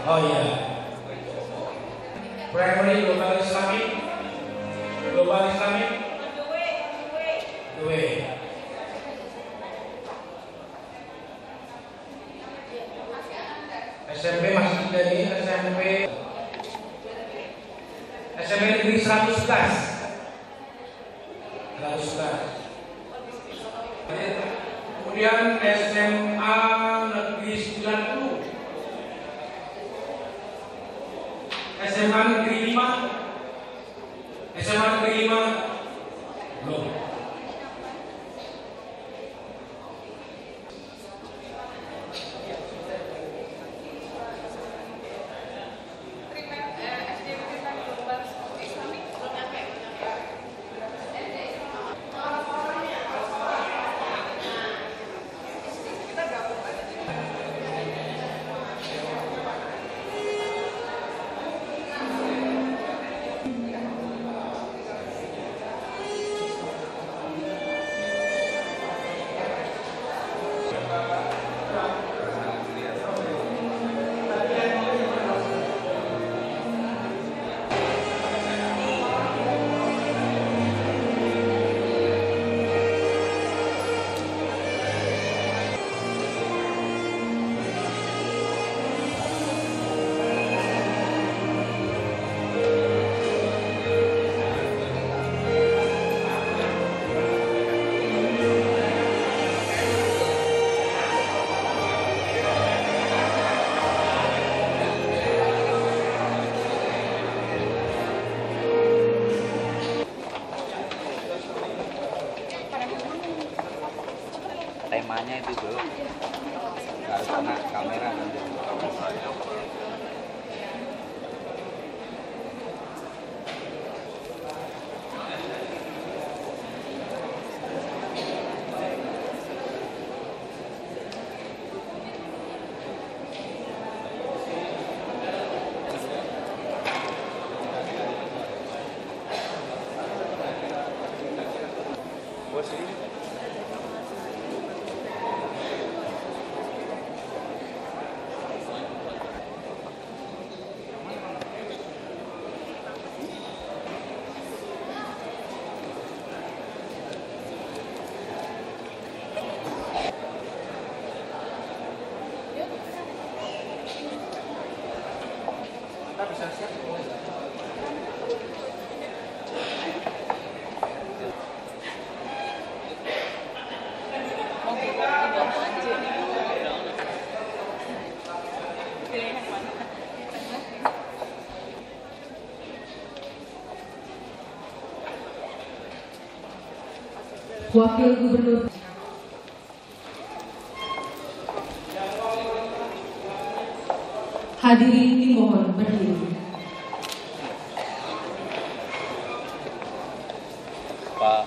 Oh iya. Primary Global Islamic. Global Islamic. Dua. SMP masih dari SMP Negeri 111. Kemudian SMA Negeri 90. SMA Negeri 5. SMA Negeri 5 belum. Temanya itu dulu harus kena kamera nanti. Bisa siap. Wakil Gubernur hadirin dimohon berdiri. Pak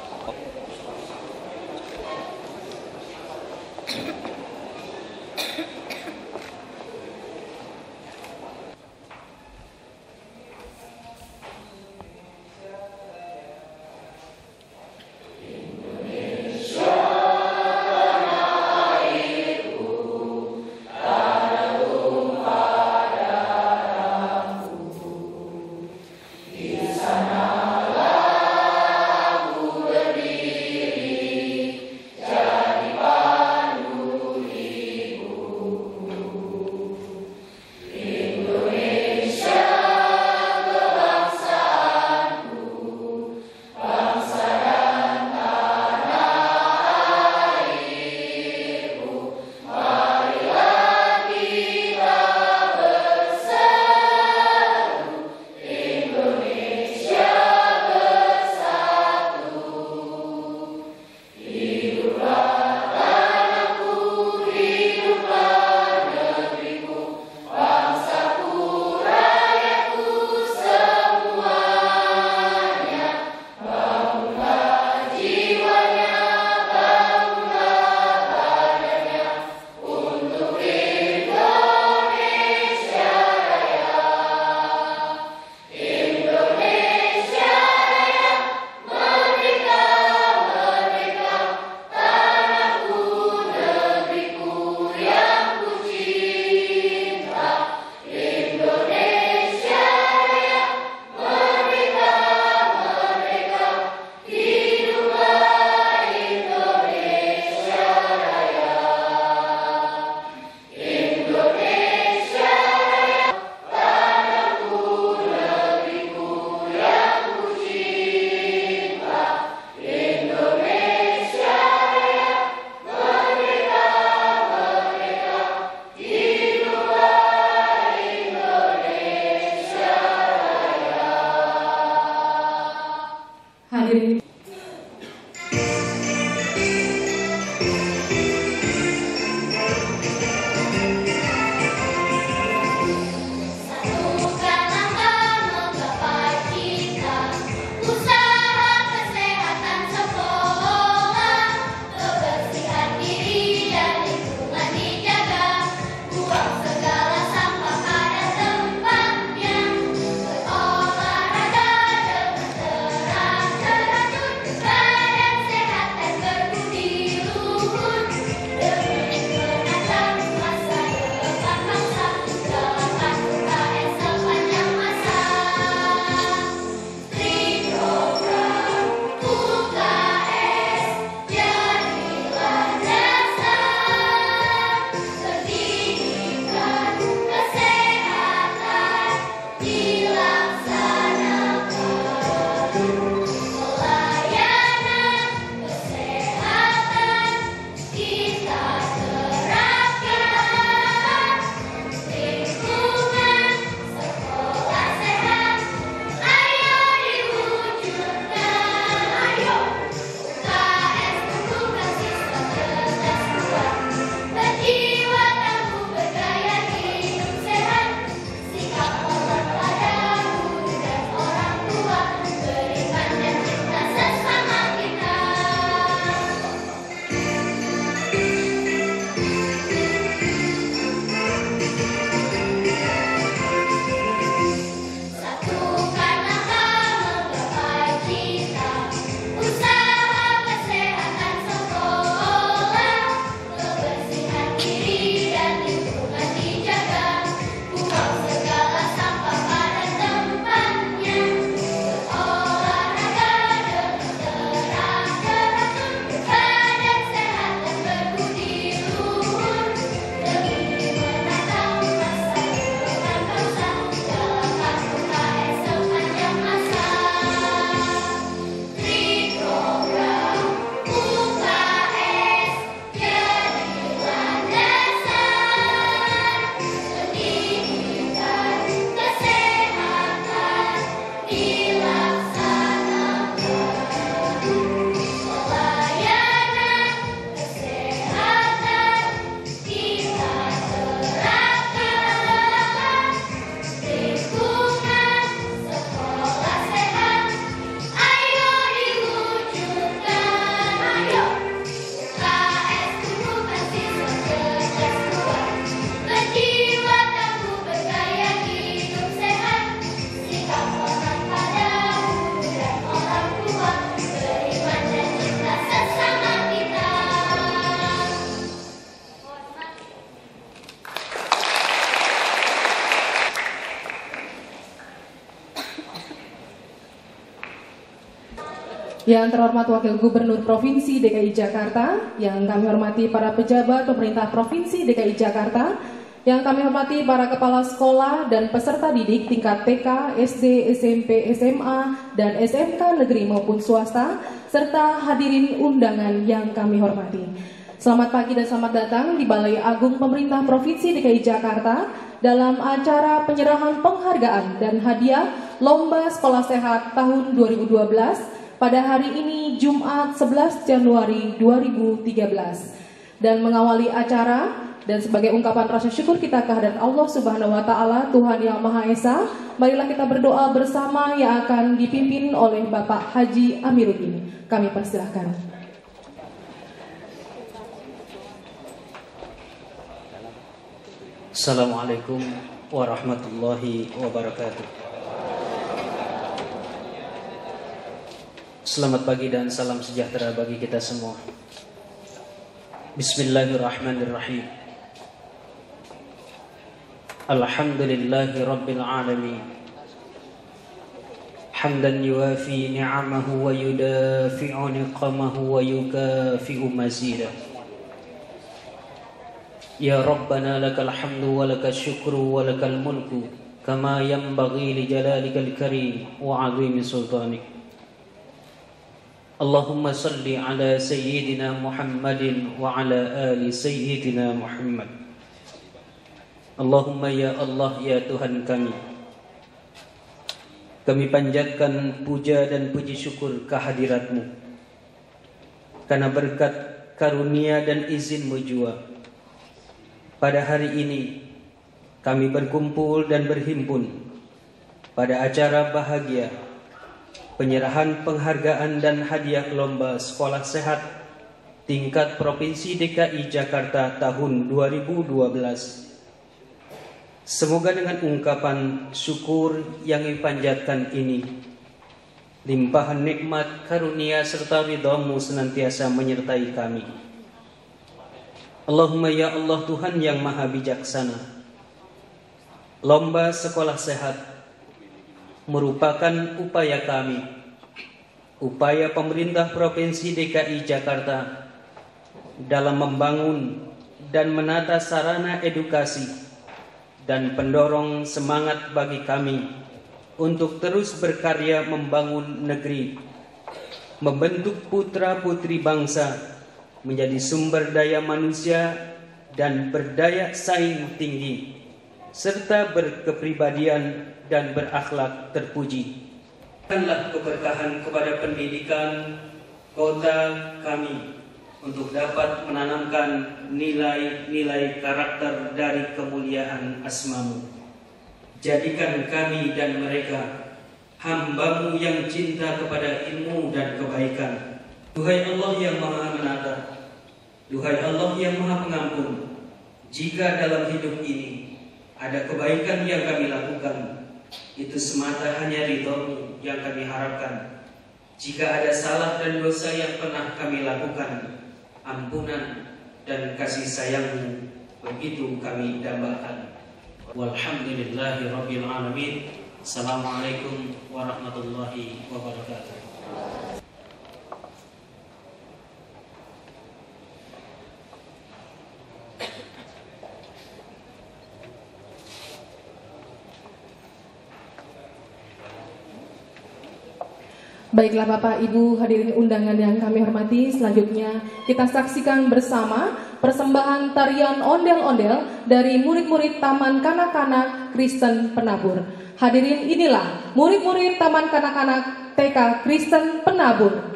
hadirin. Yang terhormat Wakil Gubernur Provinsi DKI Jakarta, yang kami hormati para pejabat pemerintah Provinsi DKI Jakarta, yang kami hormati para kepala sekolah dan peserta didik tingkat TK, SD, SMP, SMA, dan SMK negeri maupun swasta, serta hadirin undangan yang kami hormati. Selamat pagi dan selamat datang di Balai Agung Pemerintah Provinsi DKI Jakarta dalam acara penyerahan penghargaan dan hadiah Lomba Sekolah Sehat tahun 2012 pada hari ini Jumat 11 Januari 2013. Dan mengawali acara dan sebagai ungkapan rasa syukur kita kehadirat Allah Subhanahu wa taala, Tuhan yang Maha Esa, marilah kita berdoa bersama yang akan dipimpin oleh Bapak Haji Amiruddin. Kami persilahkan. Assalamualaikum warahmatullahi wabarakatuh. Selamat pagi dan salam sejahtera bagi kita semua. Bismillahirrahmanirrahim. Alhamdulillahi rabbil alamin. Hamdan yuwafi ni'amahu wa yudafi'u niqamahu wa yukafi'u mazidah. Ya Rabbana lakal hamdu wa lakal syukru wa lakal mulku kama yanbaghi li jalalikal karim wa 'azimi sultanik. Allahumma salli ala sayyidina Muhammadin wa ala ali sayyidina Muhammad. Allahumma ya Allah ya Tuhan kami, Kami panjatkan puja dan puji syukur kehadirat-Mu, karena berkat karunia dan izin-Mu jua, pada hari ini kami berkumpul dan berhimpun pada acara bahagia penyerahan penghargaan dan hadiah lomba sekolah sehat tingkat Provinsi DKI Jakarta tahun 2012. Semoga dengan ungkapan syukur yang dipanjatkan ini, limpahan nikmat, karunia serta ridha-Mu senantiasa menyertai kami. Allahumma ya Allah, Tuhan yang maha bijaksana, lomba sekolah sehat merupakan upaya kami, upaya pemerintah Provinsi DKI Jakarta dalam membangun dan menata sarana edukasi dan pendorong semangat bagi kami untuk terus berkarya membangun negeri, membentuk putra-putri bangsa menjadi sumber daya manusia dan berdaya saing tinggi, serta berkepribadian dan berakhlak terpuji. Berikanlah keberkahan kepada pendidikan kota kami untuk dapat menanamkan nilai-nilai karakter dari kemuliaan asma-Mu. Jadikan kami dan mereka hamba-Mu yang cinta kepada ilmu dan kebaikan. Duhai Allah yang maha menata, duhai Allah yang maha pengampun, jika dalam hidup ini ada kebaikan yang kami lakukan, itu semata hanya ridha-Mu yang kami harapkan. Jika ada salah dan dosa yang pernah kami lakukan, ampunan dan kasih sayang-Mu begitu kami dambakan. Walhamdulillahi rabbil alamin. Assalamualaikum warahmatullahi wabarakatuh. Baiklah Bapak Ibu hadirin undangan yang kami hormati, selanjutnya kita saksikan bersama persembahan tarian ondel-ondel dari murid-murid Taman Kanak-kanak Kristen Penabur. Hadirin, inilah murid-murid Taman Kanak-kanak TK Kristen Penabur.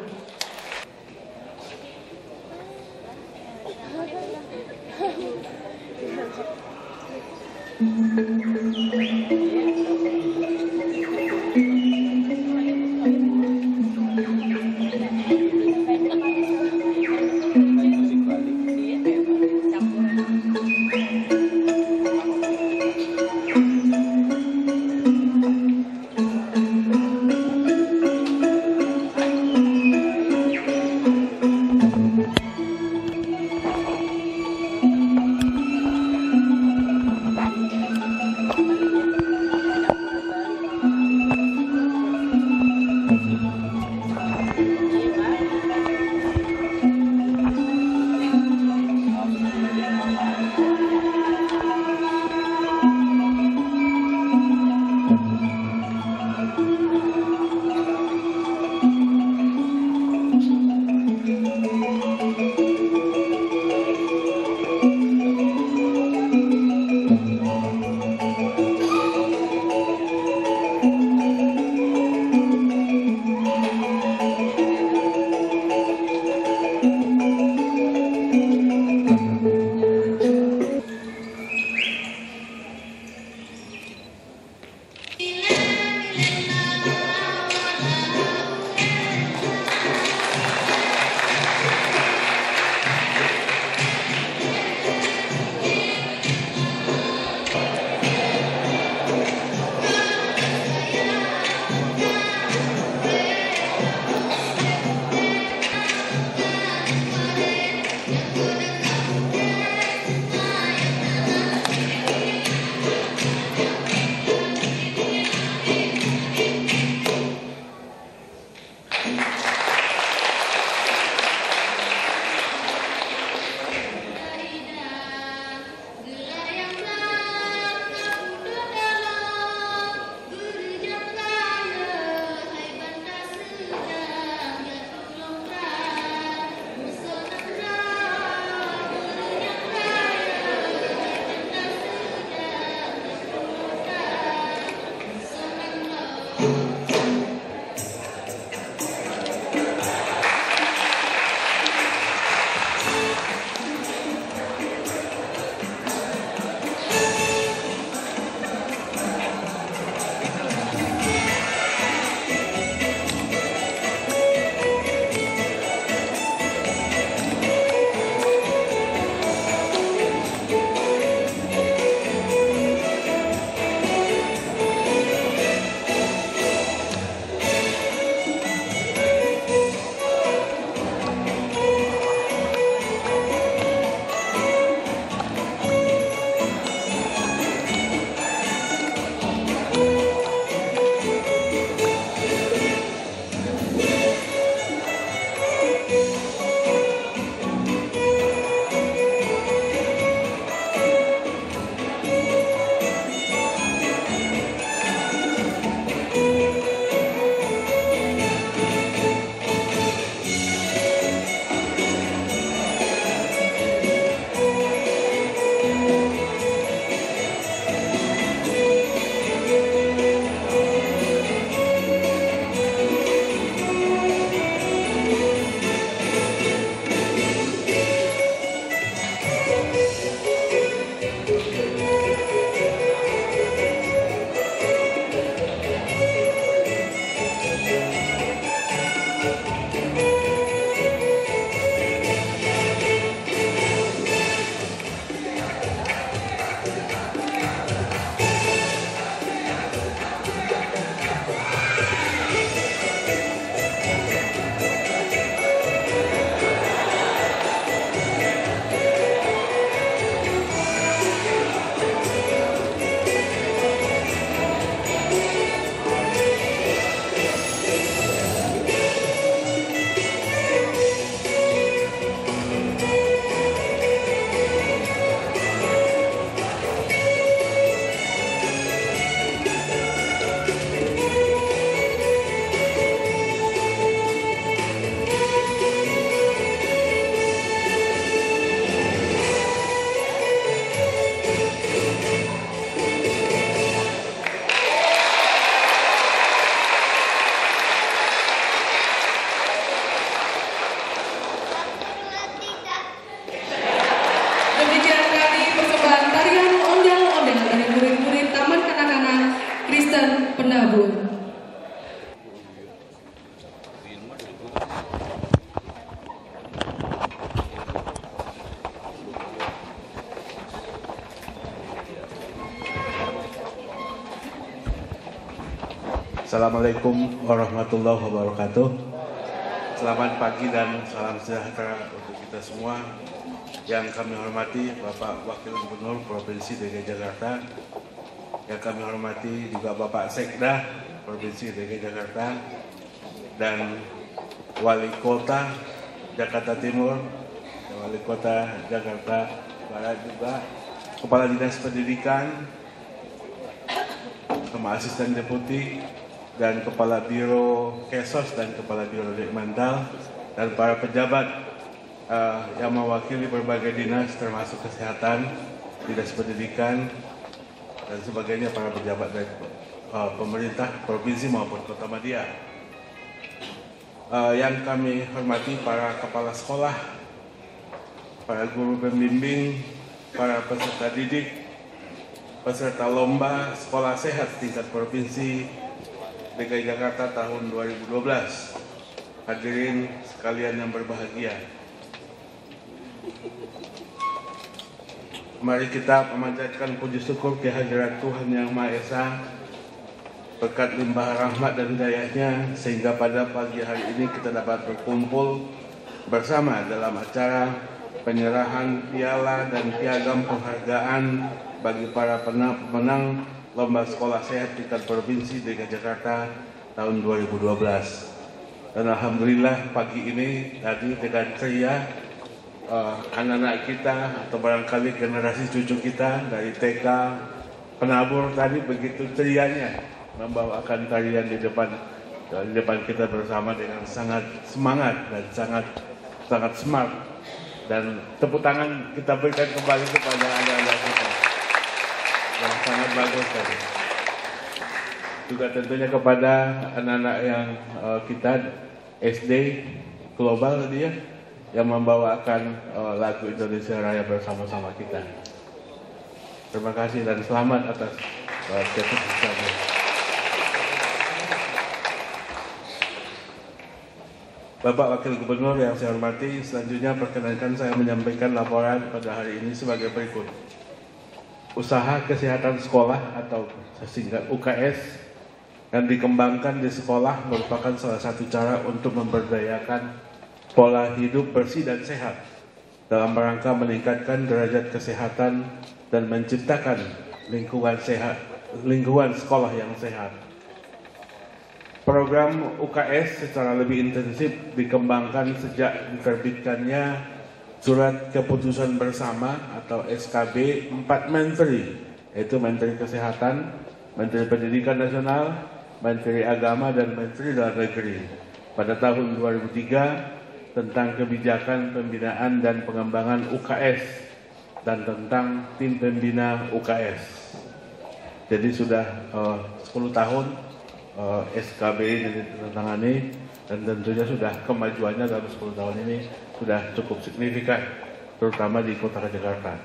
Assalamualaikum warahmatullahi wabarakatuh. Selamat pagi dan salam sejahtera untuk kita semua. Yang kami hormati Bapak Wakil Gubernur Provinsi DKI Jakarta, yang kami hormati juga Bapak Sekda Provinsi DKI Jakarta, dan Wali Kota Jakarta Timur, dan Wali Kota Jakarta Barat juga, Kepala Dinas Pendidikan, sama Asisten Deputi, dan Kepala Biro Kesos dan Kepala Biro Dekmantal, dan para pejabat yang mewakili berbagai dinas termasuk kesehatan, dinas pendidikan, dan sebagainya, para pejabat dari pemerintah provinsi maupun Kota Madia. Yang kami hormati para kepala sekolah, para guru pembimbing, para peserta didik, peserta lomba sekolah sehat tingkat provinsi DKI Jakarta tahun 2012. Hadirin sekalian yang berbahagia, mari kita memanjatkan puji syukur kehadirat Tuhan Yang Maha Esa, berkat limpah rahmat dan hidayahnya, sehingga pada pagi hari ini kita dapat berkumpul bersama dalam acara penyerahan piala dan piagam penghargaan bagi para pemenang Lomba Sekolah Sehat tingkat Provinsi DKI Jakarta tahun 2012. Dan alhamdulillah pagi ini tadi dengan ceria anak-anak kita atau barangkali generasi cucu kita dari TK penabur tadi begitu cerianya membawakan tarian di depan kita bersama dengan sangat semangat dan sangat smart, dan tepuk tangan kita berikan kembali kepada anak-anak kita yang sangat bagus tadi. Juga tentunya kepada anak-anak yang kita SD global tadi ya, yang membawakan lagu Indonesia Raya bersama-sama kita. Terima kasih dan selamat atas kesuksesannya. Bapak Wakil Gubernur yang saya hormati, selanjutnya perkenankan saya menyampaikan laporan pada hari ini sebagai berikut. Usaha kesehatan sekolah atau sesingkat UKS yang dikembangkan di sekolah merupakan salah satu cara untuk memberdayakan pola hidup bersih dan sehat dalam rangka meningkatkan derajat kesehatan dan menciptakan lingkungan sekolah yang sehat. Program UKS secara lebih intensif dikembangkan sejak diterbitkannya Surat Keputusan Bersama atau SKB 4 Menteri, yaitu Menteri Kesehatan, Menteri Pendidikan Nasional, Menteri Agama, dan Menteri Dalam Negeri pada tahun 2003 tentang kebijakan pembinaan dan pengembangan UKS dan tentang tim pembina UKS. Jadi sudah 10 tahun SKB ini ditandatangani, dan tentunya sudah kemajuannya dalam 10 tahun ini sudah cukup signifikan, terutama di Kota Jakarta.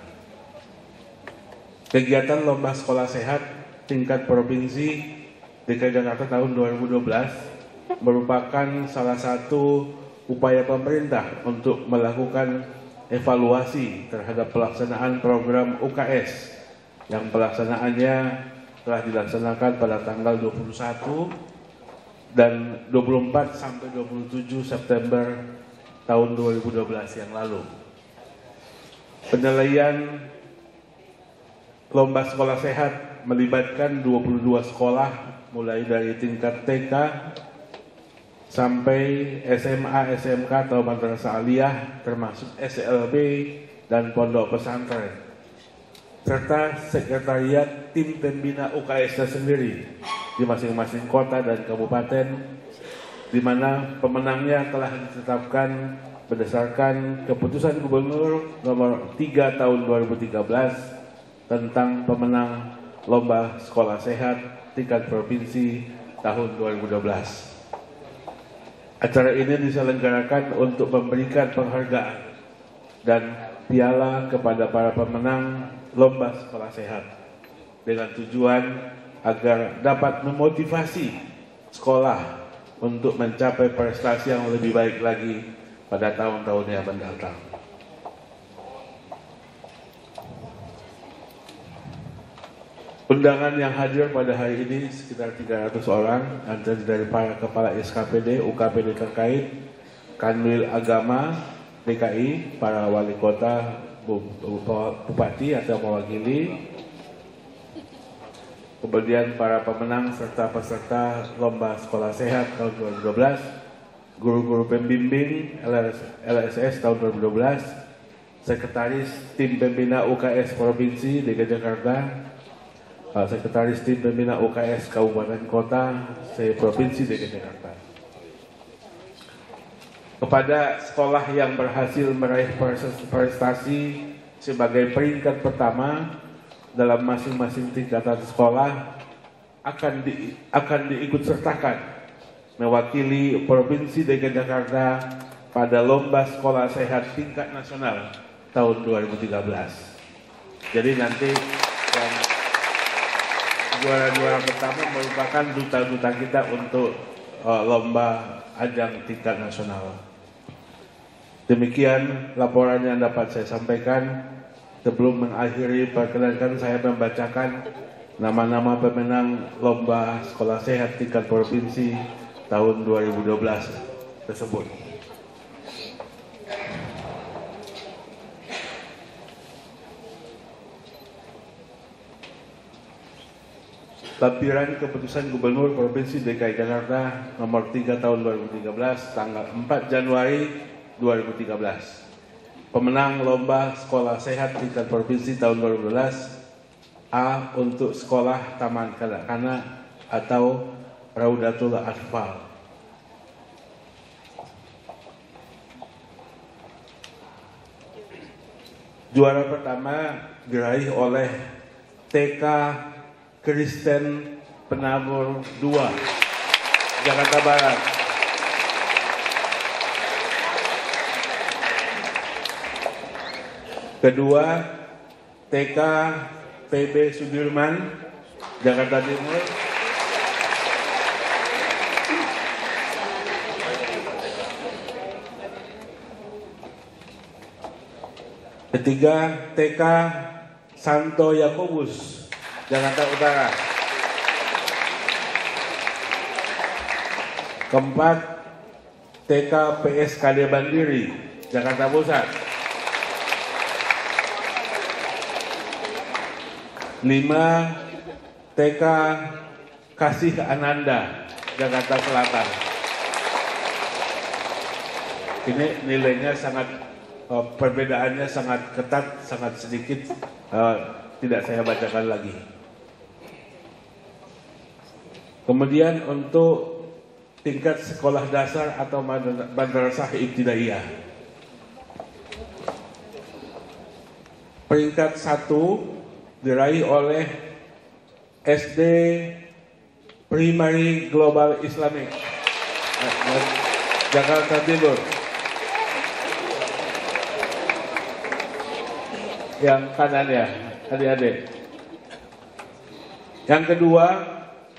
Kegiatan Lomba Sekolah Sehat tingkat Provinsi DKI Jakarta tahun 2012 merupakan salah satu upaya pemerintah untuk melakukan evaluasi terhadap pelaksanaan program UKS yang pelaksanaannya telah dilaksanakan pada tanggal 21 dan 24 sampai 27 September tahun 2012 yang lalu. Penilaian Lomba Sekolah Sehat melibatkan 22 sekolah mulai dari tingkat TK sampai SMA, SMK atau Madrasah Aliyah, termasuk SLB dan pondok pesantren, serta sekretariat tim pembina UKS sendiri di masing-masing kota dan kabupaten, di mana pemenangnya telah ditetapkan berdasarkan Keputusan Gubernur nomor 3 tahun 2013 tentang pemenang Lomba Sekolah Sehat tingkat Provinsi tahun 2012. Acara ini diselenggarakan untuk memberikan penghargaan dan piala kepada para pemenang Lomba Sekolah Sehat dengan tujuan agar dapat memotivasi sekolah untuk mencapai prestasi yang lebih baik lagi pada tahun-tahun yang mendatang. Undangan yang hadir pada hari ini sekitar 300 orang, antara dari para kepala SKPD, UKPD terkait, Kanwil Agama DKI, para wali kota, bupati atau mewakili, kemudian para pemenang serta peserta lomba sekolah sehat tahun 2012, guru-guru pembimbing LSS tahun 2012, sekretaris tim pembina UKS Provinsi DKI Jakarta, sekretaris tim pembina UKS Kabupaten Kota Provinsi DKI Jakarta. Kepada sekolah yang berhasil meraih prestasi sebagai peringkat pertama dalam masing-masing tingkatan sekolah akan diikut sertakan mewakili Provinsi DKI Jakarta pada lomba sekolah sehat tingkat nasional tahun 2013. Jadi nanti yang juara-juara pertama merupakan duta-duta kita untuk lomba ajang tingkat nasional. Demikian laporan yang dapat saya sampaikan. Sebelum mengakhiri, perkenankan saya membacakan nama-nama pemenang lomba sekolah sehat tingkat provinsi tahun 2012 tersebut. Lampiran Keputusan Gubernur Provinsi DKI Jakarta nomor 3 tahun 2013 tanggal 4 Januari 2013. Pemenang lomba sekolah sehat tingkat provinsi tahun 2012 A untuk sekolah taman kanak-kanak atau Raudatul Atfal. Juara pertama diraih oleh TK Kristen Penabur 2 Jakarta Barat. Kedua, TK PB Sudirman, Jakarta Timur. Ketiga, TK Santo Yakobus, Jakarta Utara. Keempat, TK PSKD Bandiri, Jakarta Pusat. 5. TK Kasih Ananda, Jakarta Selatan. Ini nilainya sangat, perbedaannya sangat ketat, sangat sedikit, tidak saya bacakan lagi. Kemudian untuk tingkat sekolah dasar atau madrasah ibtidaiyah, peringkat 1 diraih oleh SD Primary Global Islamic, Jakarta Timur. Yang kanan ya, adik-adik. Yang kedua,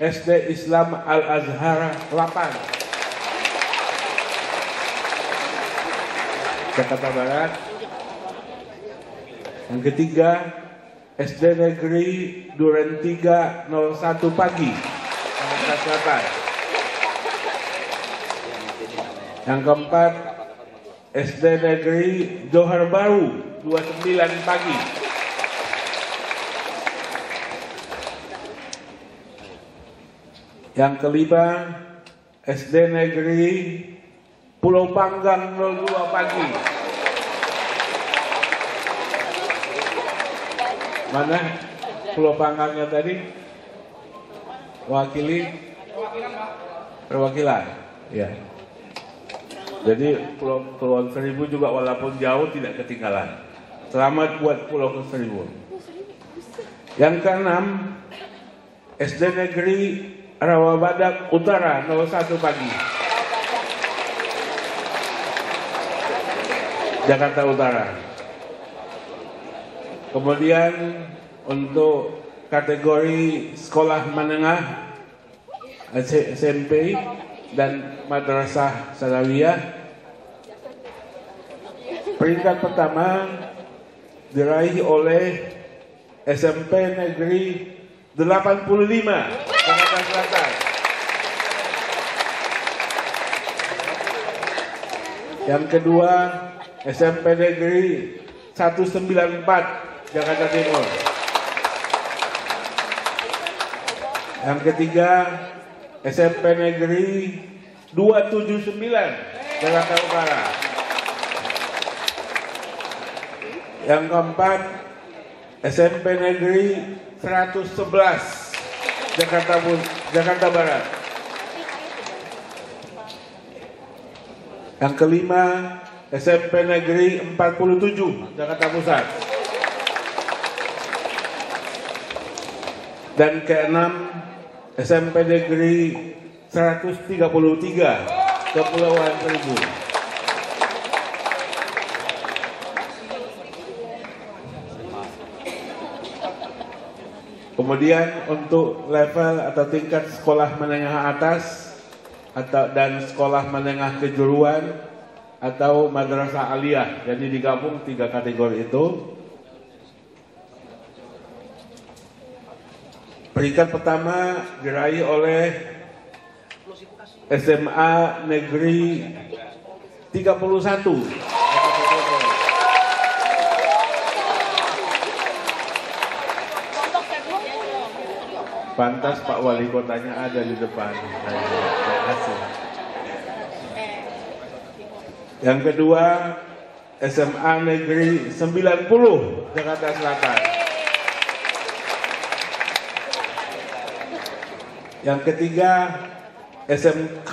SD Islam Al-Azhar 8, Jakarta Barat. Yang ketiga, SD Negeri Duren 3 01 Pagi, Jakarta Selatan. Yang keempat, SD Negeri Johar Baru 29 Pagi. Yang kelima, SD Negeri Pulau Panggang 02 Pagi. Mana Pulau Panggangnya tadi? Wakili? Perwakilan. Ya. Jadi Pulau Kepulauan Seribu juga walaupun jauh tidak ketinggalan. Selamat buat Pulau Seribu. Yang keenam, SD Negeri Rawabadak Utara 01 Pagi, Jakarta Utara. Kemudian untuk kategori sekolah menengah, SMP dan madrasah salawiyah, peringkat pertama diraih oleh SMP Negeri Jakarta Selatan. Yang kedua SMP Negeri 194 Jakarta Timur. Yang ketiga SMP Negeri 279 Jakarta Utara. Yang keempat SMP Negeri 111 Jakarta Barat. Yang kelima SMP Negeri 47 Jakarta Pusat. Dan keenam SMP Negeri 133 Kepulauan Seribu. Kemudian untuk level atau tingkat sekolah menengah atas dan sekolah menengah kejuruan atau madrasah aliyah, jadi digabung 3 kategori itu. Peringkat pertama diraih oleh SMA Negeri 31. Pantas Pak Wali Kotanya ada di depan. Terima kasih. Yang kedua SMA Negeri 90 Jakarta Selatan. Yang ketiga SMK.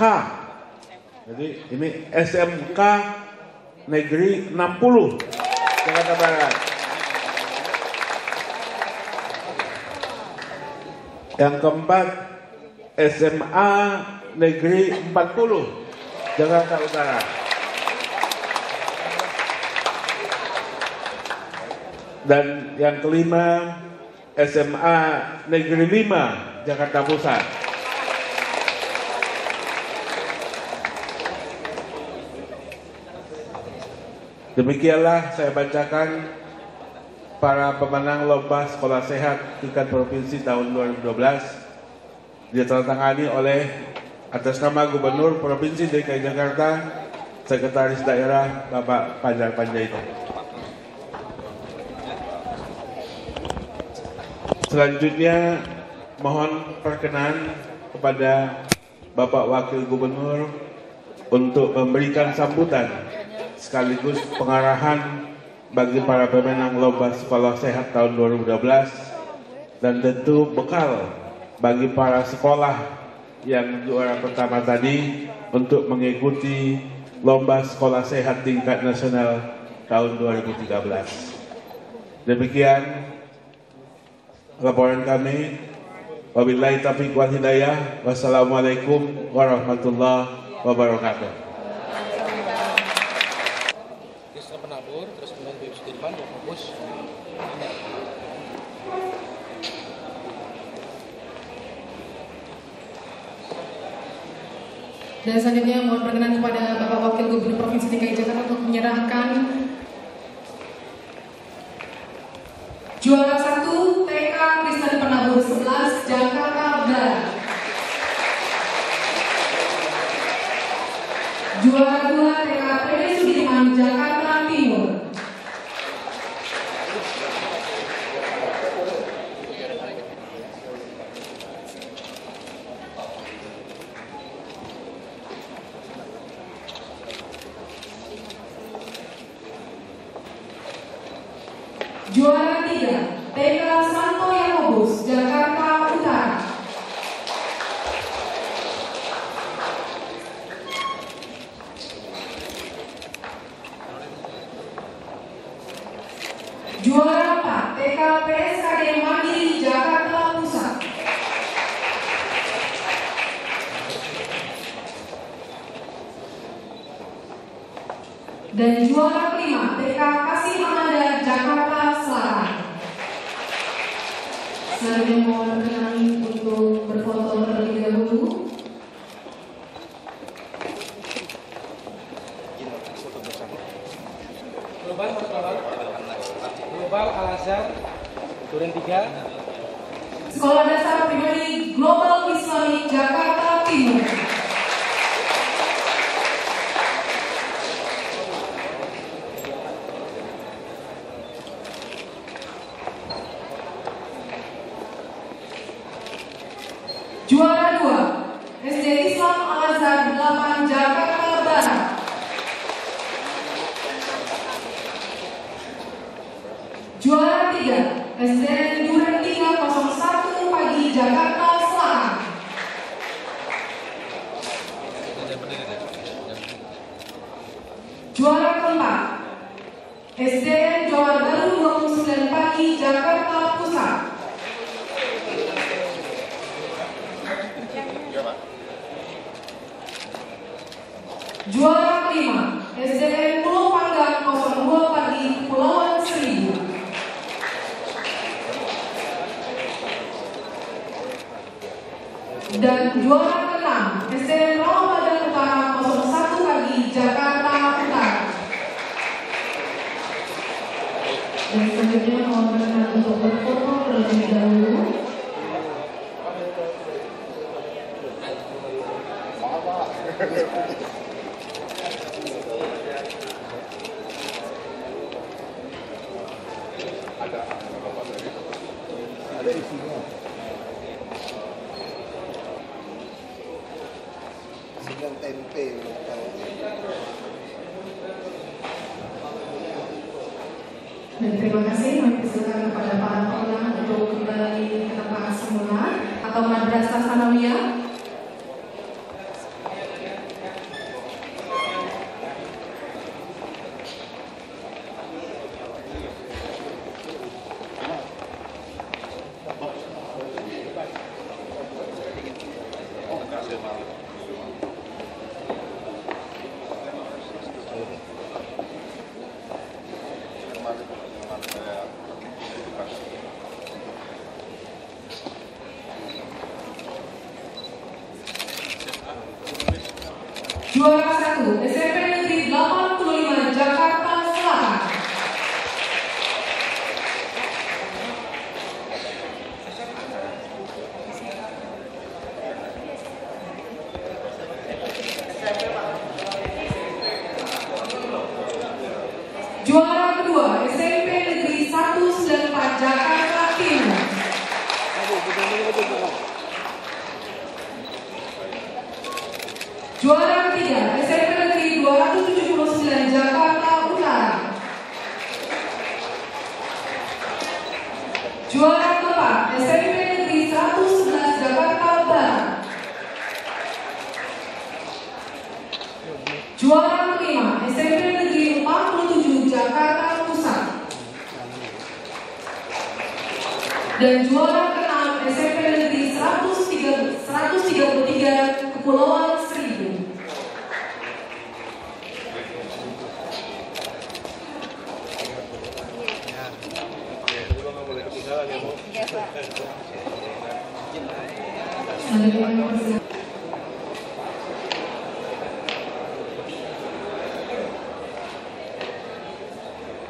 Jadi ini SMK Negeri 60 Jakarta Barat. Yang keempat SMA Negeri 40 Jakarta Utara. Dan yang kelima SMA Negeri 5 Jakarta Pusat. Demikianlah saya bacakan para pemenang lomba sekolah sehat tingkat provinsi tahun 2012 ditandatangani oleh atas nama Gubernur Provinsi DKI Jakarta, Sekretaris Daerah Bapak Fajar Panjaitan. Selanjutnya mohon perkenan kepada Bapak Wakil Gubernur untuk memberikan sambutan sekaligus pengarahan bagi para pemenang lomba sekolah sehat tahun 2012 dan tentu bekal bagi para sekolah yang juara pertama tadi untuk mengikuti lomba sekolah sehat tingkat nasional tahun 2013. Demikian laporan kami. Wabillahi taufiq wal hidayah. Wassalamualaikum warahmatullahi wabarakatuh. Dan selanjutnya mohon perkenan kepada Bapak Wakil Gubernur Provinsi DKI Jakarta untuk menyerahkan juara 1 TK Kristen Penabur 11 Jakarta Barat, juara 2 TK PD Sudirman Jakarta Timur, juara 3 TK Santo Yakobus Jakarta Utara, juara 4 TK PSKD Mandiri Jakarta Pusat, dan juara 5 TK Kasih Amanda Jakarta Selatan. Selanjutnya mohon perkenan untuk berfoto terlebih dahulu. Global Al Azhar Duren 3 Sekolah Dasar Primary Global Islamic Jakarta Timur. Juara 2, SD Islam Al-Azhar 8 Jakarta Barat. Juara 3, SDN Duren 301 Pagi Jakarta Selatan. Juara keempat, SDN Johar Baru 29 Pagi Jakarta Pusat. Juara kelima, SDN Pulau Panggang 02 Pagi Kepulauan Seribu. Dan juara ke-6, SDN Rawabadan Utara 01 Pagi Jakarta Utara. Dan selanjutnya mohon berkenan untuk berfoto terlebih dahulu. Ada isinya. Isinya tempe. Dan terima kasih, kami persilakan kepada para pemenang untuk kembali ke tempat semula atau Madrasah Sanawiyah. Juara 1, SMP Negeri 85 Jakarta Selatan. Juara kedua, SMP Negeri 194 Jakarta Timur. Juara ketiga, SMP Negeri 279 Jakarta Utara. Juara keempat, SMP Negeri 111 Jakarta Barat. Juara kelima, SMP Negeri 47 Jakarta Pusat. Dan juara keenam, SMP Negeri 133 Kepulauan Seribu.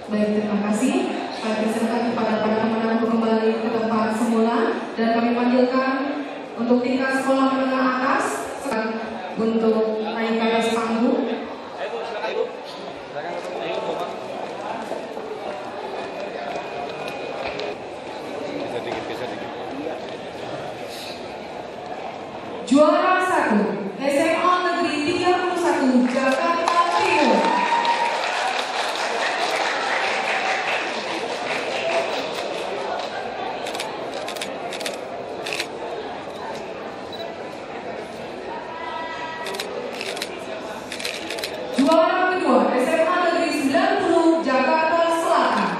Baik, terima kasih. Kami persilakan kepada para pemenang untuk kembali ke tempat semula dan kami panggilkan untuk tingkat sekolah menengah atas untuk naik ke atas panggung. Juara 1, SMA Negeri 31 Jakarta Timur. Juara kedua, SMA Negeri 90 Jakarta Selatan.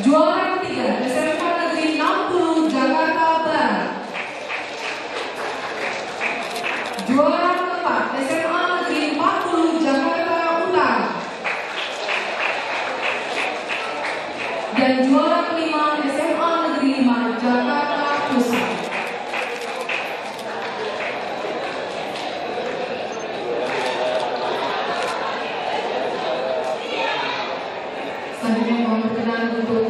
Juara ketiga, SMA Negeri 60 Jakarta Barat. Juara keempat, SMA Negeri 40 Jakarta Utara. Dan juara kelima, SMA Negeri 5 Jakarta Pusat. Selanjutnya mohon berkenan untuk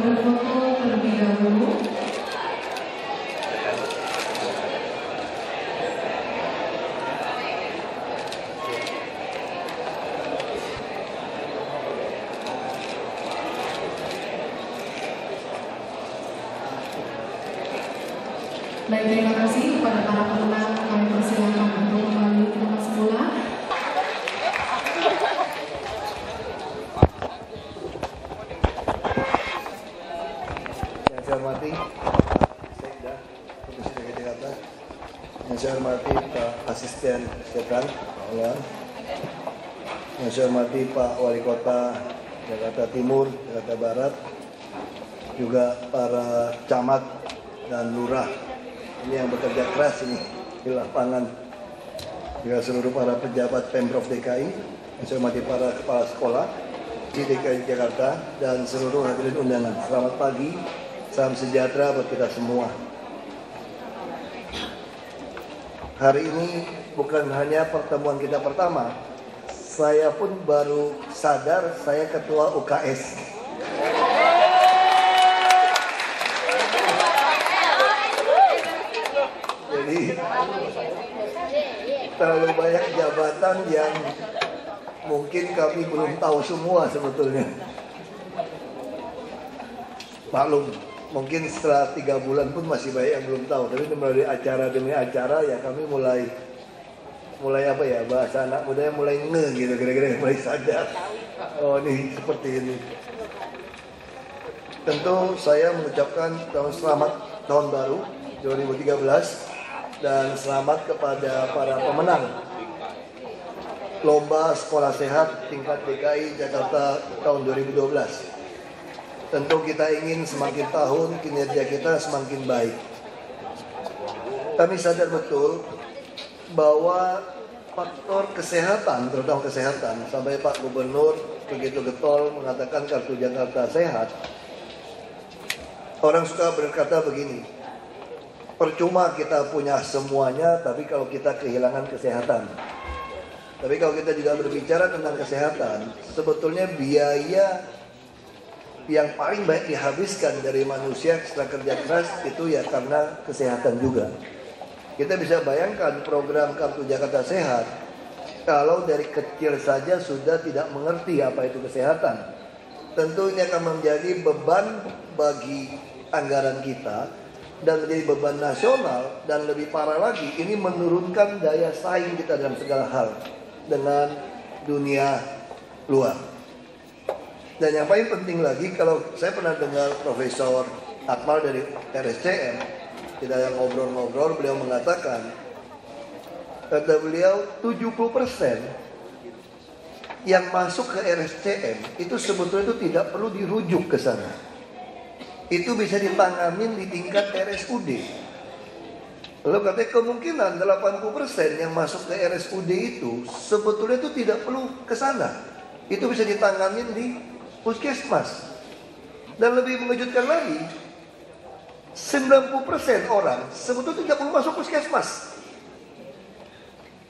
Baik, terima kasih kepada para pemenang. Kami persilakan untuk kembali ke tempat semula. Yang saya hormati Sekda Provinsi DKI Jakarta, yang saya hormati Pak Asisten Sekretaris Pak Olwan, yang saya hormati Pak Wali Kota Jakarta Timur, Jakarta Barat, juga para camat dan lurah ini yang bekerja keras ini di lapangan, juga seluruh para pejabat Pemprov DKI, yang saya hormati para kepala sekolah di DKI Jakarta dan seluruh hadirin undangan. Selamat pagi, salam sejahtera buat kita semua. Hari ini bukan hanya pertemuan kita pertama, saya pun baru sadar saya ketua UKS. Jadi terlalu banyak jabatan yang mungkin kami belum tahu semua sebetulnya. Maklum, mungkin setelah 3 bulan pun masih banyak yang belum tahu. Tapi melalui acara demi acara ya kami mulai apa ya, bahasa anak muda mulai gitu, kira-kira mulai sadar. Oh ini seperti ini. Tentu saya mengucapkan selamat tahun baru 2013 dan selamat kepada para pemenang Lomba Sekolah Sehat tingkat DKI Jakarta tahun 2012. Tentu kita ingin semakin tahun kinerja kita semakin baik. Kami sadar betul bahwa faktor kesehatan, terutama kesehatan, sampai Pak Gubernur begitu getol mengatakan kartu Jakarta Sehat. Orang suka berkata begini, percuma kita punya semuanya, tapi kalau kita kehilangan kesehatan. Tapi kalau kita juga berbicara tentang kesehatan, sebetulnya biaya yang paling baik dihabiskan dari manusia setelah kerja keras itu ya karena kesehatan juga. Kita bisa bayangkan program Kartu Jakarta Sehat, kalau dari kecil saja sudah tidak mengerti apa itu kesehatan, tentu ini akan menjadi beban bagi anggaran kita dan menjadi beban nasional, dan lebih parah lagi ini menurunkan daya saing kita dalam segala hal dengan dunia luar. Dan yang paling penting lagi, kalau saya pernah dengar Profesor Akmal dari RSCM, kita yang ngobrol-ngobrol, beliau mengatakan, kata beliau 70% yang masuk ke RSCM itu sebetulnya itu tidak perlu dirujuk ke sana. Itu bisa ditanganin di tingkat RSUD. Lalu katanya kemungkinan 80% yang masuk ke RSUD itu sebetulnya itu tidak perlu ke sana. Itu bisa ditanganin di puskesmas. Dan lebih mengejutkan lagi, 90% orang sebetulnya tidak perlu masuk puskesmas.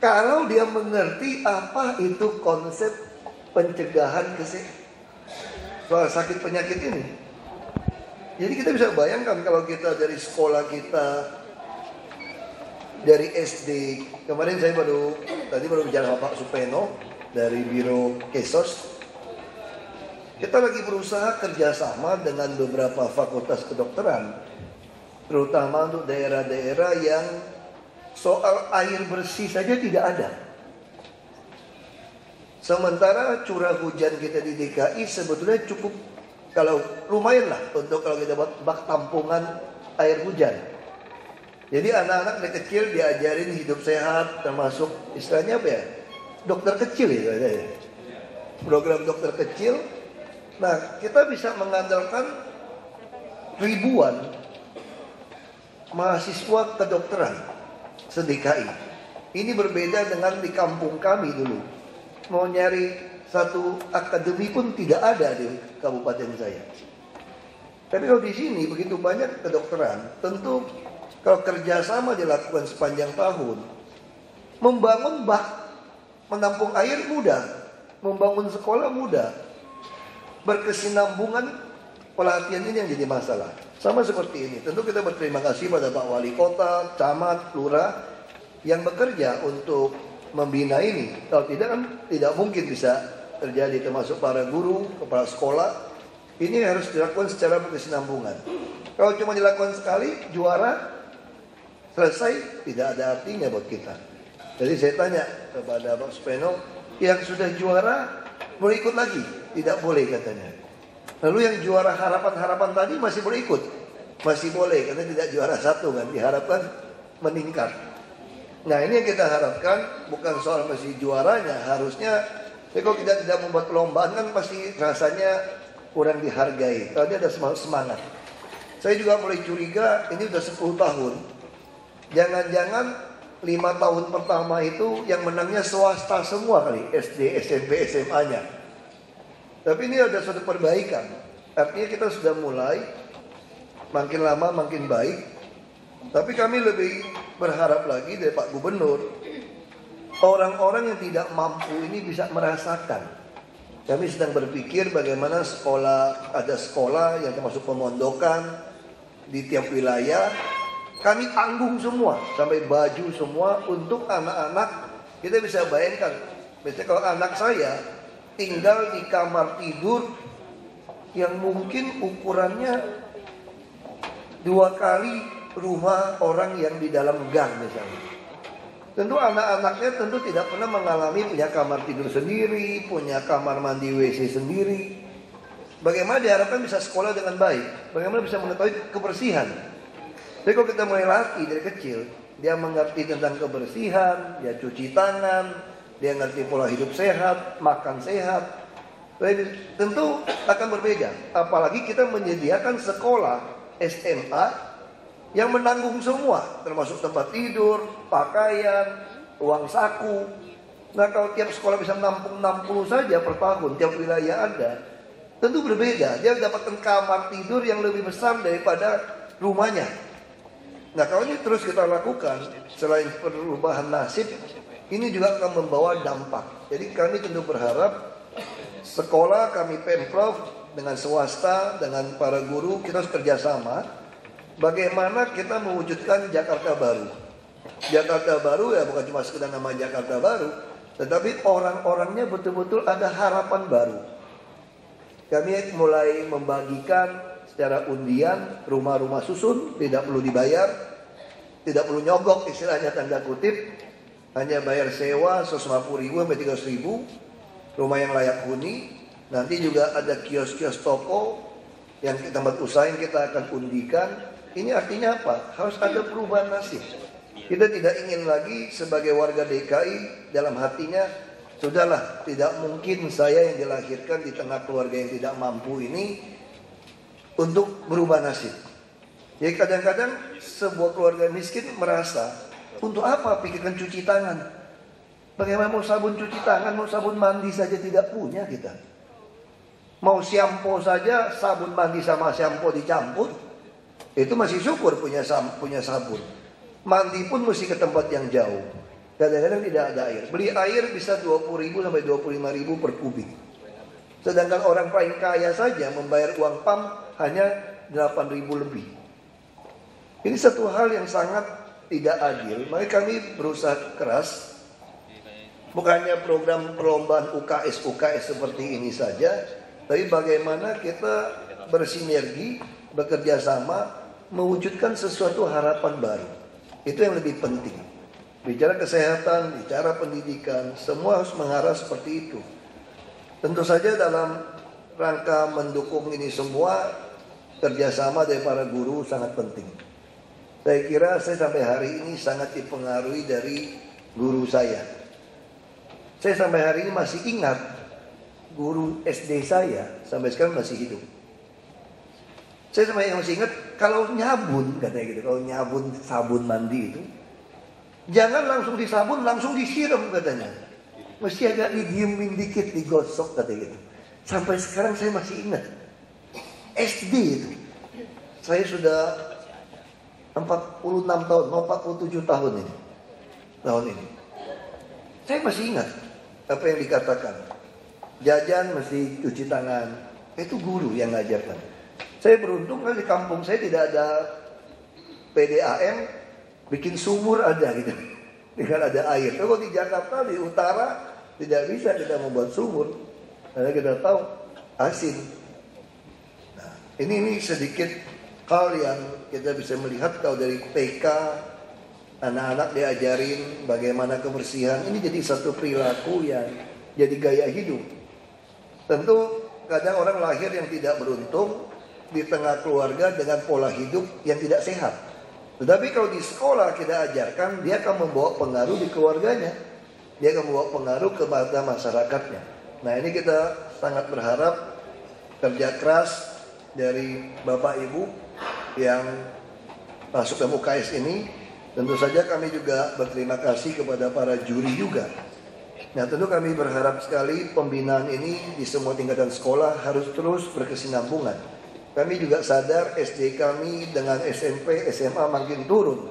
Kalau dia mengerti apa itu konsep pencegahan soal sakit penyakit ini. Jadi kita bisa bayangkan kalau kita dari sekolah kita, dari SD, kemarin saya tadi baru bicara sama Pak Supeno dari Biro Kesos. Kita lagi berusaha kerjasama dengan beberapa fakultas kedokteran, terutama untuk daerah-daerah yang soal air bersih saja tidak ada. Sementara curah hujan kita di DKI sebetulnya cukup, kalau lumayan lah untuk kalau kita buat bak tampungan air hujan. Jadi anak-anak dari kecil diajarin hidup sehat, termasuk istilahnya apa ya, dokter kecil ya, program dokter kecil. Nah, kita bisa mengandalkan ribuan mahasiswa kedokteran se-DKI. Ini berbeda dengan di kampung kami dulu. Mau nyari satu akademi pun tidak ada di kabupaten saya. Tapi kalau di sini begitu banyak kedokteran, tentu kalau kerjasama dilakukan sepanjang tahun, membangun bak menampung air mudah, membangun sekolah mudah. Berkesinambungan pelatihan ini yang jadi masalah. Sama seperti ini, tentu kita berterima kasih pada Pak Wali Kota, Camat, Lurah yang bekerja untuk membina ini. Kalau tidak kan tidak mungkin bisa terjadi, termasuk para guru, kepala sekolah. Ini harus dilakukan secara berkesinambungan. Kalau cuma dilakukan sekali, juara, selesai, tidak ada artinya buat kita. Jadi saya tanya kepada Pak Supeno, yang sudah juara boleh ikut lagi? Tidak boleh katanya. Lalu yang juara harapan-harapan tadi masih boleh ikut? Masih boleh, karena tidak juara satu kan, diharapkan meningkat. Nah ini yang kita harapkan, bukan soal masih juaranya, harusnya kalau kita tidak membuat perlombaan kan pasti rasanya kurang dihargai. Kalau dia ada semangat. Saya juga mulai curiga, ini udah 10 tahun. Jangan-jangan 5 tahun pertama itu yang menangnya swasta semua kali, SD, SMP, SMA-nya. Tapi ini ada suatu perbaikan. Artinya kita sudah mulai, makin lama makin baik. Tapi kami lebih berharap lagi dari Pak Gubernur, orang-orang yang tidak mampu ini bisa merasakan. Kami sedang berpikir bagaimana ada sekolah yang termasuk pemondokan di tiap wilayah. Kami tanggung semua, sampai baju semua untuk anak-anak. Kita bisa bayangkan, misalnya kalau anak saya tinggal di kamar tidur yang mungkin ukurannya 2 kali rumah orang yang di dalam gang misalnya. Tentu anak-anaknya tentu tidak pernah mengalami punya kamar tidur sendiri, punya kamar mandi WC sendiri. Bagaimana diharapkan bisa sekolah dengan baik? Bagaimana bisa mengetahui kebersihan? Jadi kalau kita mulai latih dari kecil, dia mengerti tentang kebersihan, dia cuci tangan, dia ngerti pola hidup sehat, makan sehat. Jadi, tentu akan berbeda. Apalagi kita menyediakan sekolah SMA yang menanggung semua, termasuk tempat tidur, pakaian, uang saku. Nah kalau tiap sekolah bisa menampung 60 saja per tahun, tiap wilayah ada, tentu berbeda. Dia dapatkan kamar tidur yang lebih besar daripada rumahnya. Nah kalau ini terus kita lakukan, selain perubahan nasib, ini juga akan membawa dampak. Jadi kami tentu berharap sekolah kami Pemprov dengan swasta, dengan para guru, kita harus kerjasama. Bagaimana kita mewujudkan Jakarta baru. Jakarta baru ya bukan cuma sekedar nama Jakarta baru, tetapi orang-orangnya betul-betul ada harapan baru. Kami mulai membagikan secara undian rumah-rumah susun, tidak perlu dibayar, tidak perlu nyogok istilahnya tanda kutip, hanya bayar sewa 150.000 sampai 300.000, rumah yang layak huni. Nanti juga ada kios-kios toko yang tempat usaha yang kita akan undikan. Ini artinya apa? Harus ada perubahan nasib. Kita tidak ingin lagi sebagai warga DKI dalam hatinya, sudahlah, tidak mungkin saya yang dilahirkan di tengah keluarga yang tidak mampu ini untuk berubah nasib. Jadi kadang-kadang sebuah keluarga miskin merasa, untuk apa pikirkan cuci tangan? Bagaimana mau sabun cuci tangan, mau sabun mandi saja tidak punya kita. Mau shampoo saja, sabun mandi sama shampoo dicampur. Itu masih syukur punya sabun. Mandi pun mesti ke tempat yang jauh. Kadang-kadang tidak ada air. Beli air bisa 20.000 sampai 25.000 per kubik. Sedangkan orang paling kaya saja membayar uang PAM hanya 8.000 lebih. Ini satu hal yang sangat tidak adil. Maka kami berusaha keras. Bukannya program perlombaan UKS seperti ini saja, tapi bagaimana kita bersinergi, bekerja sama, mewujudkan sesuatu harapan baru. Itu yang lebih penting. Bicara kesehatan, bicara pendidikan, semua harus mengarah seperti itu. Tentu saja dalam rangka mendukung ini semua, kerjasama dari para guru sangat penting. Saya kira saya sampai hari ini sangat dipengaruhi dari guru saya. Saya sampai hari ini masih ingat guru SD saya sampai sekarang masih hidup. Saya masih ingat kalau nyabun katanya gitu, kalau nyabun sabun mandi itu jangan langsung disabun, langsung disiram katanya. Mesti agak didiemin dikit, digosok katanya gitu. Sampai sekarang saya masih ingat. SD itu. Saya sudah 46 tahun, mau 47 tahun ini. Tahun ini. Saya masih ingat apa yang dikatakan. Jajan mesti cuci tangan. Itu guru yang ngajarkan. Saya beruntung kan di kampung saya tidak ada PDAM, bikin sumur ada gitu. Dengan ada air. Kalau di Jakarta, di utara, tidak bisa kita membuat sumur. Karena kita tahu asin. Nah, ini sedikit hal yang kita bisa melihat kalau dari TK, Anak-anak diajarin bagaimana kebersihan. Ini jadi satu perilaku yang jadi gaya hidup. Tentu kadang orang lahir yang tidak beruntung di tengah keluarga dengan pola hidup yang tidak sehat. Tetapi kalau di sekolah kita ajarkan, dia akan membawa pengaruh di keluarganya. Dia akan membawa pengaruh kepada masyarakatnya. Nah, ini kita sangat berharap kerja keras dari Bapak Ibu yang masuk ke UKS ini. Tentu saja kami juga berterima kasih kepada para juri juga. Nah, tentu kami berharap sekali pembinaan ini di semua tingkatan sekolah harus terus berkesinambungan. Kami juga sadar SD kami dengan SMP, SMA makin turun.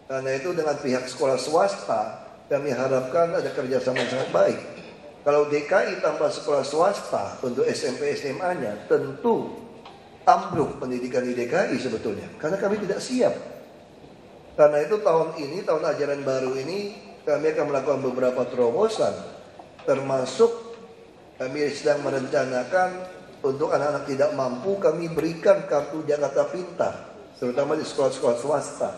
Karena itu dengan pihak sekolah swasta, kami harapkan ada kerjasama yang sangat baik. Kalau DKI tambah sekolah swasta untuk SMP, SMA-nya, tentu ambruk pendidikan di DKI sebetulnya. Karena kami tidak siap. Karena itu tahun ini, tahun ajaran baru ini, kami akan melakukan beberapa terobosan. Termasuk kami sedang merencanakan untuk anak-anak tidak mampu, kami berikan kartu Jakarta Pintar, terutama di sekolah-sekolah swasta.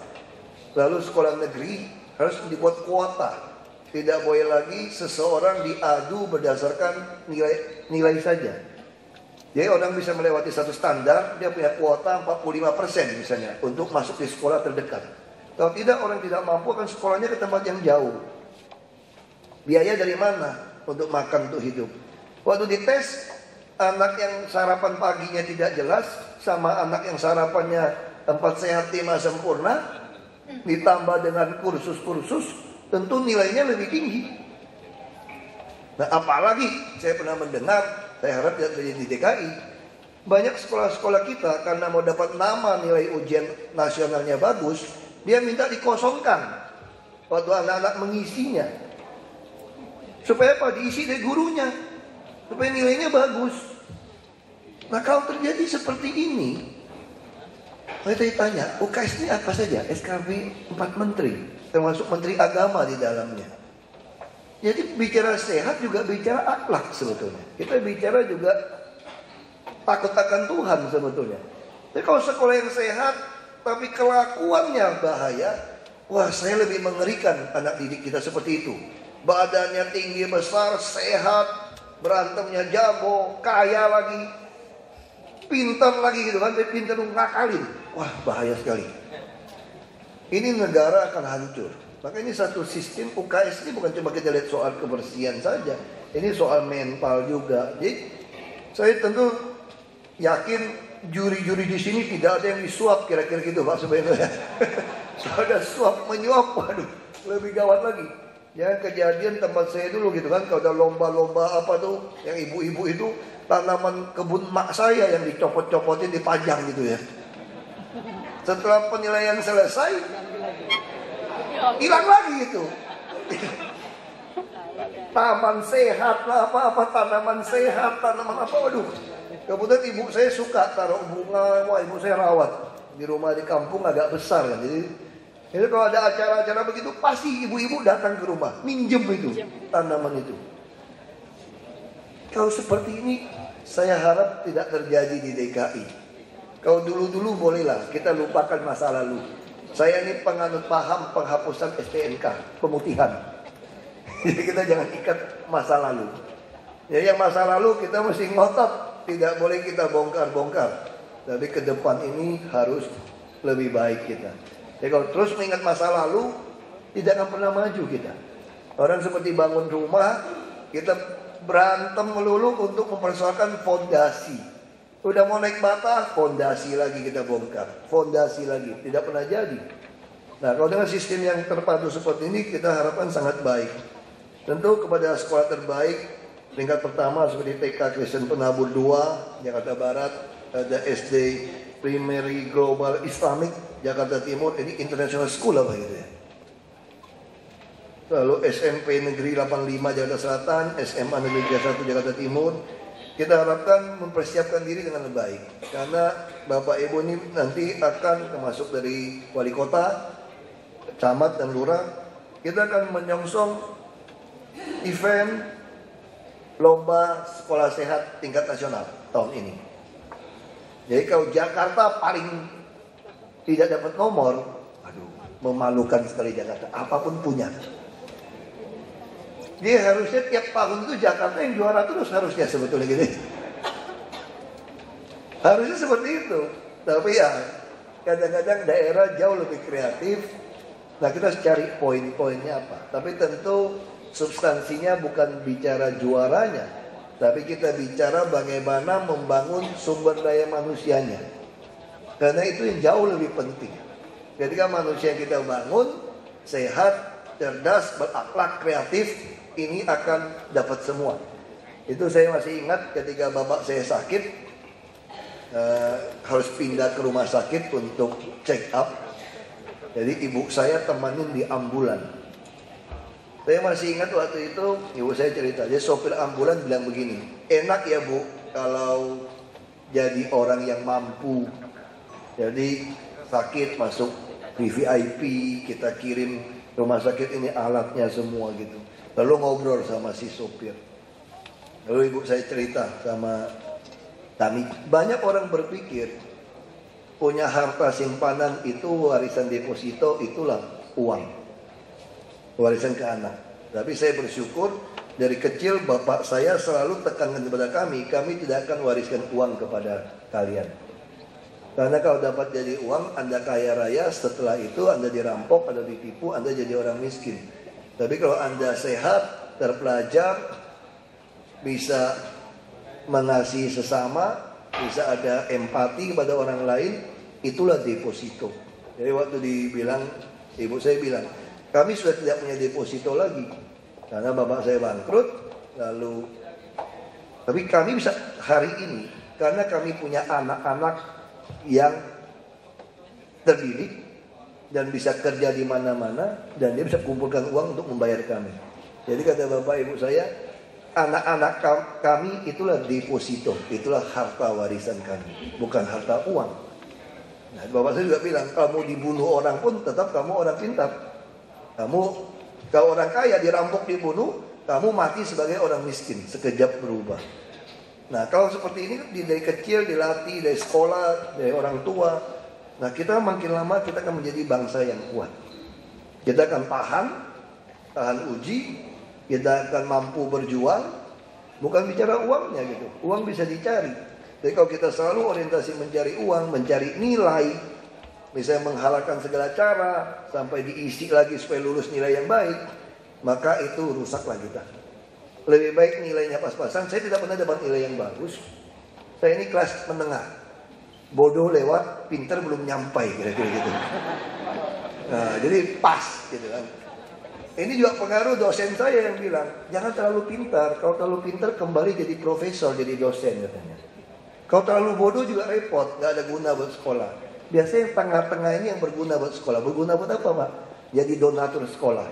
Lalu sekolah negeri harus dibuat kuota. Tidak boleh lagi seseorang diadu berdasarkan nilai saja. Jadi orang bisa melewati satu standar, dia punya kuota 45% misalnya untuk masuk di sekolah terdekat. Kalau tidak, orang tidak mampu akan sekolahnya ke tempat yang jauh. Biaya dari mana untuk makan, untuk hidup? Waktu dites, anak yang sarapan paginya tidak jelas sama anak yang sarapannya 4 sehat 5 sempurna, ditambah dengan kursus-kursus, tentu nilainya lebih tinggi. Nah, apalagi saya pernah mendengar, saya harap tidak terjadi di DKI, banyak sekolah-sekolah kita karena mau dapat nama nilai ujian nasionalnya bagus, dia minta dikosongkan waktu anak-anak mengisinya. Supaya apa? Diisi dari gurunya, supaya nilainya bagus. Nah, kalau terjadi seperti ini, saya tanya, UKS ini apa saja? SKB 4 menteri, termasuk menteri agama di dalamnya. Jadi bicara sehat juga bicara akhlak sebetulnya. Kita bicara juga takut akan Tuhan sebetulnya. Jadi kalau sekolah yang sehat tapi kelakuannya bahaya, wah, saya lebih mengerikan anak didik kita seperti itu. Badannya tinggi besar, sehat, berantemnya jago, kaya lagi, pintar lagi gitu kan, tapi pintar ngakalin. Wah, bahaya sekali. Ini negara akan hancur. Maka ini satu sistem UKS ini bukan cuma kita lihat soal kebersihan saja, ini soal mental juga. Jadi saya tentu yakin juri-juri di sini tidak ada yang disuap kira-kira gitu Pak sebenarnya. Soalnya suap menyuap, waduh, lebih gawat lagi. Ya, kejadian tempat saya dulu gitu kan, kalau ada lomba-lomba apa tuh, yang ibu-ibu itu tanaman kebun mak saya yang dicopot-copotin, dipajang gitu ya. Setelah penilaian selesai, hilang lagi itu. Taman sehat lah, apa-apa, tanaman sehat, tanaman apa, waduh. Kemudian ibu saya suka taruh bunga, wah ibu saya rawat. Di rumah di kampung agak besar kan, jadi kalau ada acara-acara begitu, pasti ibu-ibu datang ke rumah, minjem itu, tanaman itu. Kalau seperti ini, saya harap tidak terjadi di DKI. Kalau dulu-dulu bolehlah, kita lupakan masa lalu. Saya ini penganut paham penghapusan STNK, pemutihan. Jadi kita jangan ikat masa lalu. Jadi yang masa lalu kita mesti ngotot, tidak boleh kita bongkar-bongkar. Tapi ke depan ini harus lebih baik kita. Jadi kalau terus mengingat masa lalu, tidak akan pernah maju kita. Orang seperti bangun rumah, kita berantem melulu untuk mempersoalkan fondasi. Udah mau naik bata, fondasi lagi kita bongkar, fondasi lagi, tidak pernah jadi. Nah, kalau dengan sistem yang terpadu seperti ini, kita harapkan sangat baik. Tentu kepada sekolah terbaik, tingkat pertama seperti TK Kristen Penabur 2, Jakarta Barat, ada SD Primary Global Islamic Jakarta Timur, ini international school apa gitu ya. Lalu SMP Negeri 85 Jakarta Selatan, SMA Negeri 1 Jakarta Timur. Kita harapkan mempersiapkan diri dengan lebih baik. Karena Bapak Ibu ini nanti akan termasuk dari wali kota, camat dan lurah. Kita akan menyongsong event lomba sekolah sehat tingkat nasional tahun ini. Jadi kalau Jakarta paling tidak dapat nomor, Aduh, memalukan sekali Jakarta. Apapun punya. Dia harusnya tiap tahun itu Jakarta yang juara terus harusnya sebetulnya gitu. Harusnya seperti itu. Tapi ya kadang-kadang daerah jauh lebih kreatif. Nah kita harus cari poin-poinnya apa. Tapi tentu substansinya bukan bicara juaranya, tapi kita bicara bagaimana membangun sumber daya manusianya. Karena itu yang jauh lebih penting. Ketika manusia kita bangun sehat, cerdas, berakhlak, kreatif, ini akan dapat semua. Itu saya masih ingat ketika bapak saya sakit, harus pindah ke rumah sakit untuk check up. Jadi ibu saya temanin di ambulan. Saya masih ingat waktu itu ibu saya cerita, dia sopir ambulan bilang begini, enak ya bu kalau jadi orang yang mampu. Jadi sakit masuk VIP, kita kirim rumah sakit ini alatnya semua gitu. Lalu ngobrol sama si sopir. Lalu ibu saya cerita sama kami, banyak orang berpikir punya harta simpanan itu warisan deposito, itulah uang, warisan ke anak. Tapi saya bersyukur dari kecil bapak saya selalu tekankan kepada kami tidak akan wariskan uang kepada kalian. Karena kalau dapat jadi uang, Anda kaya raya, setelah itu Anda dirampok, Anda ditipu, Anda jadi orang miskin. Tapi kalau Anda sehat, terpelajar, bisa mengasihi sesama, bisa ada empati kepada orang lain, itulah deposito. Jadi waktu dibilang, ibu saya bilang, kami sudah tidak punya deposito lagi karena bapak saya bangkrut. Lalu, tapi kami bisa hari ini karena kami punya anak-anak yang terdidik dan bisa kerja di mana-mana dan dia bisa kumpulkan uang untuk membayar kami. Jadi kata bapak ibu saya, anak-anak kami itulah deposito, itulah harta warisan kami, bukan harta uang. Nah, bapak saya juga bilang, kamu dibunuh orang pun tetap kamu orang pintar. Kamu kalau orang kaya dirampok dibunuh, kamu mati sebagai orang miskin, sekejap berubah. Nah, kalau seperti ini dari kecil dilatih, dari sekolah, dari orang tua. Nah, kita makin lama kita akan menjadi bangsa yang kuat. Kita akan tahan uji, kita akan mampu berjuang. Bukan bicara uangnya gitu. Uang bisa dicari. Jadi kalau kita selalu orientasi mencari uang, mencari nilai, misalnya menghalalkan segala cara sampai diisi lagi supaya lulus nilai yang baik, maka itu rusaklah kita. Lebih baik nilainya pas-pasan. Saya tidak pernah dapat nilai yang bagus. Saya ini kelas menengah, bodoh lewat, pintar belum nyampai, kira-kira gitu. Nah, jadi pas gitu kan. Ini juga pengaruh dosen saya yang bilang, jangan terlalu pintar. Kalau terlalu pintar kembali jadi profesor, jadi dosen katanya. Kalau terlalu bodoh juga repot, nggak ada guna buat sekolah. Biasanya yang tengah-tengah ini yang berguna buat sekolah. Berguna buat apa Pak? Jadi donatur sekolah.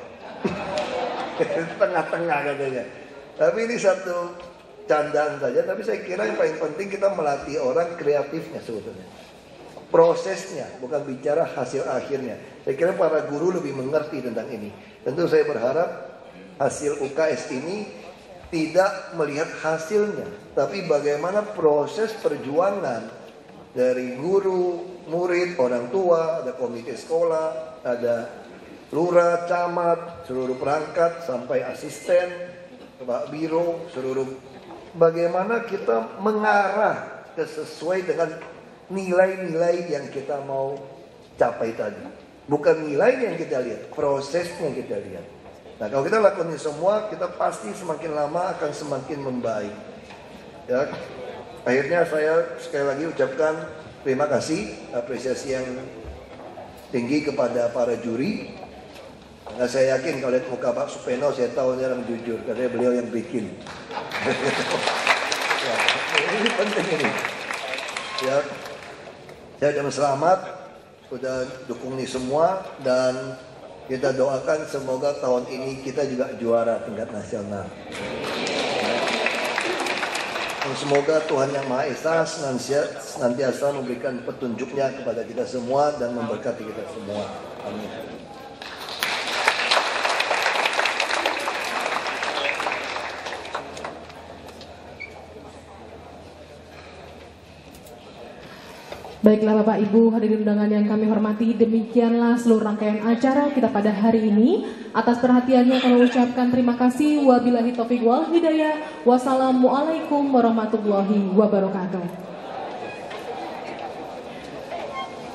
Tengah-tengah katanya. Tapi ini satu candaan saja. Tapi saya kira yang paling penting kita melatih orang kreatifnya sebetulnya. Prosesnya, bukan bicara hasil akhirnya. Saya kira para guru lebih mengerti tentang ini. Tentu saya berharap hasil UKS ini tidak melihat hasilnya, tapi bagaimana proses perjuangan dari guru, murid, orang tua, ada komite sekolah, ada lurah, camat, seluruh perangkat sampai asisten, Pak Biro, seluruh bagaimana kita mengarah sesuai dengan nilai-nilai yang kita mau capai tadi. Bukan nilai yang kita lihat, prosesnya yang kita lihat. Nah, kalau kita lakukan ini semua, kita pasti semakin lama akan semakin membaik. Ya, akhirnya saya sekali lagi ucapkan terima kasih, apresiasi yang tinggi kepada para juri. Karena saya yakin kalau lihat muka Pak Supeno, saya tahu dia orang jujur, karena beliau yang bikin. Ya, ini penting ini. Ya, saya ucapkan selamat, sudah dukung ini semua, dan kita doakan semoga tahun ini kita juga juara tingkat nasional. Dan semoga Tuhan Yang Maha Esa senantiasa memberikan petunjuknya kepada kita semua dan memberkati kita semua. Amin. Baiklah Bapak Ibu hadirin undangan yang kami hormati, demikianlah seluruh rangkaian acara kita pada hari ini. Atas perhatiannya kami ucapkan terima kasih. Wabillahi taufiq wal hidayah. Wassalamualaikum warahmatullahi wabarakatuh.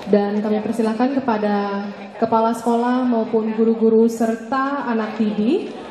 Dan kami persilakan kepada kepala sekolah maupun guru-guru serta anak didik